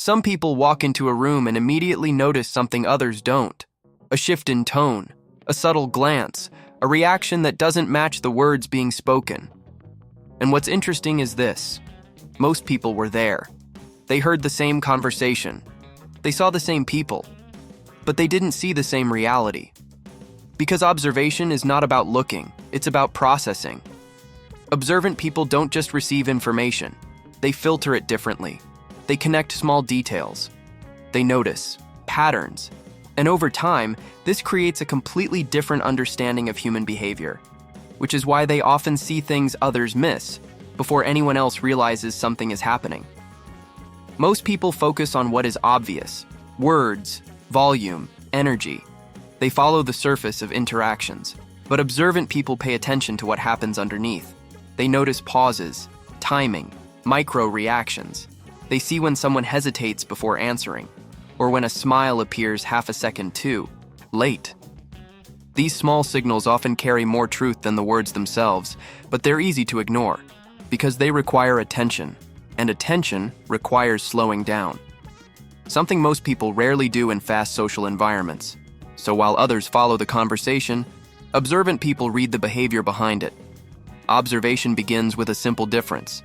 Some people walk into a room and immediately notice something others don't. A shift in tone, a subtle glance, a reaction that doesn't match the words being spoken. And what's interesting is this. Most people were there. They heard the same conversation. They saw the same people. But they didn't see the same reality. Because observation is not about looking, it's about processing. Observant people don't just receive information. They filter it differently. They connect small details. They notice patterns. And over time, this creates a completely different understanding of human behavior, which is why they often see things others miss before anyone else realizes something is happening. Most people focus on what is obvious: words, volume, energy. They follow the surface of interactions, but observant people pay attention to what happens underneath. They notice pauses, timing, micro-reactions. They see when someone hesitates before answering, or when a smile appears half a second too late. These small signals often carry more truth than the words themselves, but they're easy to ignore because they require attention, and attention requires slowing down. Something most people rarely do in fast social environments. So while others follow the conversation, observant people read the behavior behind it. Observation begins with a simple difference: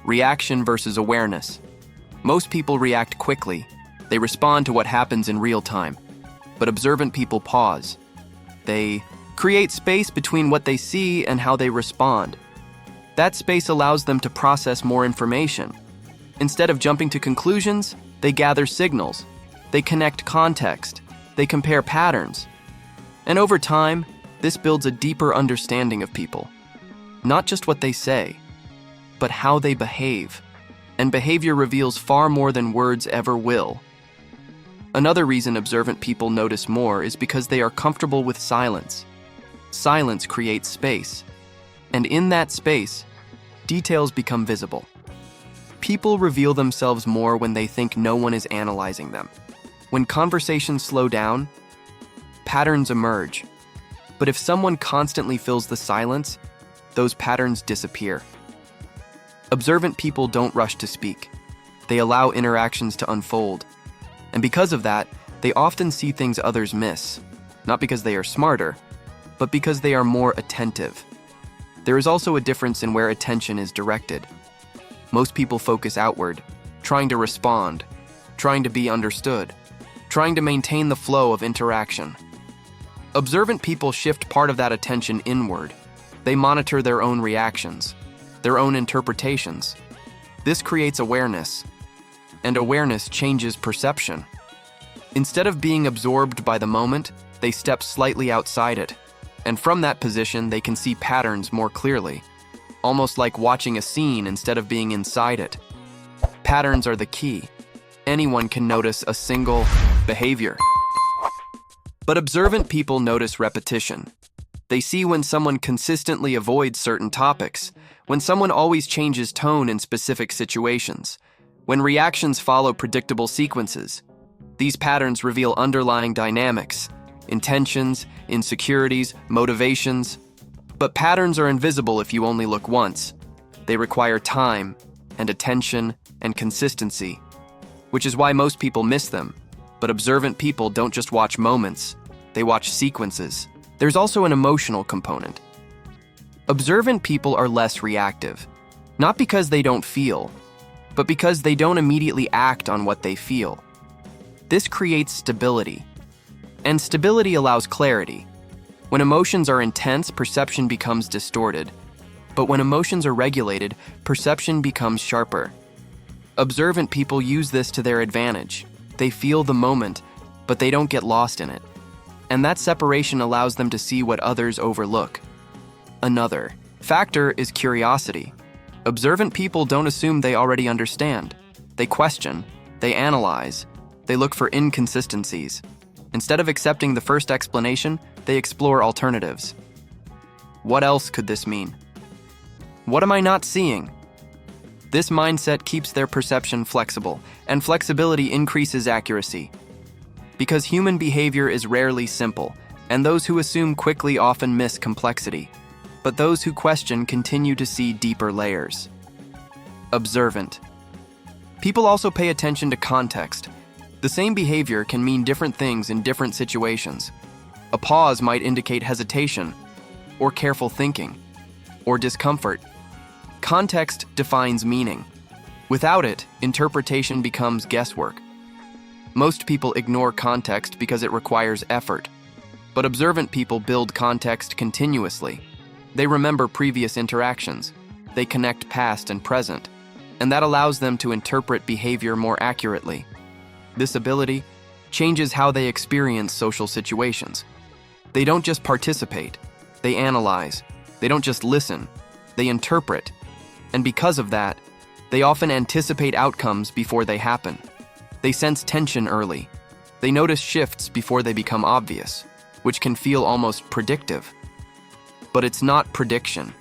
reaction versus awareness. Most people react quickly. They respond to what happens in real time. But observant people pause. They create space between what they see and how they respond. That space allows them to process more information. Instead of jumping to conclusions, they gather signals. They connect context. They compare patterns. And over time, this builds a deeper understanding of people. Not just what they say, but how they behave. And behavior reveals far more than words ever will. Another reason observant people notice more is because they are comfortable with silence. Silence creates space. And in that space, details become visible. People reveal themselves more when they think no one is analyzing them. When conversations slow down, patterns emerge. But if someone constantly fills the silence, those patterns disappear. Observant people don't rush to speak. They allow interactions to unfold. And because of that, they often see things others miss, not because they are smarter, but because they are more attentive. There is also a difference in where attention is directed. Most people focus outward, trying to respond, trying to be understood, trying to maintain the flow of interaction. Observant people shift part of that attention inward. They monitor their own reactions, their own interpretations. This creates awareness, and awareness changes perception. Instead of being absorbed by the moment, they step slightly outside it, and from that position they can see patterns more clearly, almost like watching a scene instead of being inside it. Patterns are the key. Anyone can notice a single behavior. But observant people notice repetition. They see when someone consistently avoids certain topics, when someone always changes tone in specific situations, when reactions follow predictable sequences. These patterns reveal underlying dynamics, intentions, insecurities, motivations. But patterns are invisible if you only look once. They require time and attention and consistency, which is why most people miss them. But observant people don't just watch moments, they watch sequences. There's also an emotional component. Observant people are less reactive, not because they don't feel, but because they don't immediately act on what they feel. This creates stability, and stability allows clarity. When emotions are intense, perception becomes distorted, but when emotions are regulated, perception becomes sharper. Observant people use this to their advantage. They feel the moment, but they don't get lost in it. And that separation allows them to see what others overlook. Another factor is curiosity. Observant people don't assume they already understand. They question, they analyze, they look for inconsistencies. Instead of accepting the first explanation, they explore alternatives. What else could this mean? What am I not seeing? This mindset keeps their perception flexible, and flexibility increases accuracy. Because human behavior is rarely simple, and those who assume quickly often miss complexity. But those who question continue to see deeper layers. Observant. People also pay attention to context. The same behavior can mean different things in different situations. A pause might indicate hesitation, or careful thinking, or discomfort. Context defines meaning. Without it, interpretation becomes guesswork. Most people ignore context because it requires effort, but observant people build context continuously. They remember previous interactions. They connect past and present, and that allows them to interpret behavior more accurately. This ability changes how they experience social situations. They don't just participate, they analyze. They don't just listen, they interpret. And because of that, they often anticipate outcomes before they happen. They sense tension early. They notice shifts before they become obvious, which can feel almost predictive. But it's not prediction,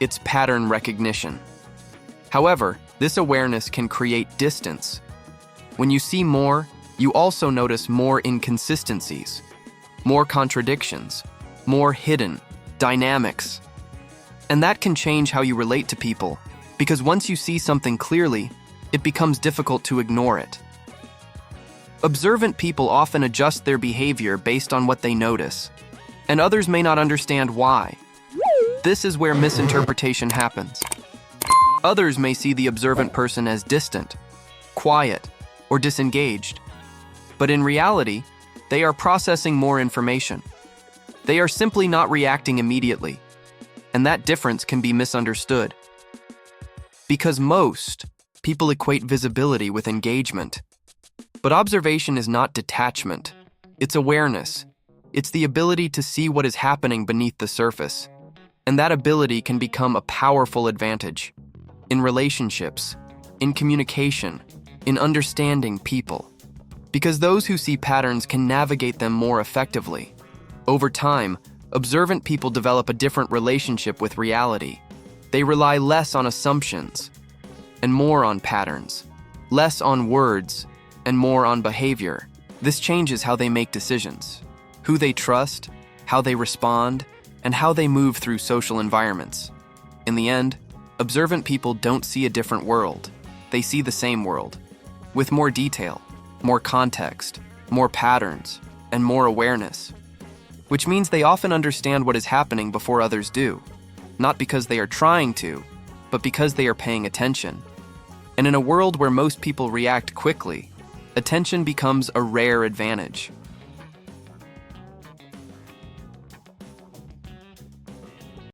it's pattern recognition. However, this awareness can create distance. When you see more, you also notice more inconsistencies, more contradictions, more hidden dynamics. And that can change how you relate to people, because once you see something clearly, it becomes difficult to ignore it. Observant people often adjust their behavior based on what they notice, and others may not understand why. This is where misinterpretation happens. Others may see the observant person as distant, quiet, or disengaged, but in reality, they are processing more information. They are simply not reacting immediately, and that difference can be misunderstood. Because most people equate visibility with engagement. But observation is not detachment, it's awareness. It's the ability to see what is happening beneath the surface. And that ability can become a powerful advantage in relationships, in communication, in understanding people. Because those who see patterns can navigate them more effectively. Over time, observant people develop a different relationship with reality. They rely less on assumptions and more on patterns, less on words and more on behavior. This changes how they make decisions, who they trust, how they respond, and how they move through social environments. In the end, observant people don't see a different world. They see the same world, with more detail, more context, more patterns, and more awareness. Which means they often understand what is happening before others do, not because they are trying to, but because they are paying attention. And in a world where most people react quickly, attention becomes a rare advantage.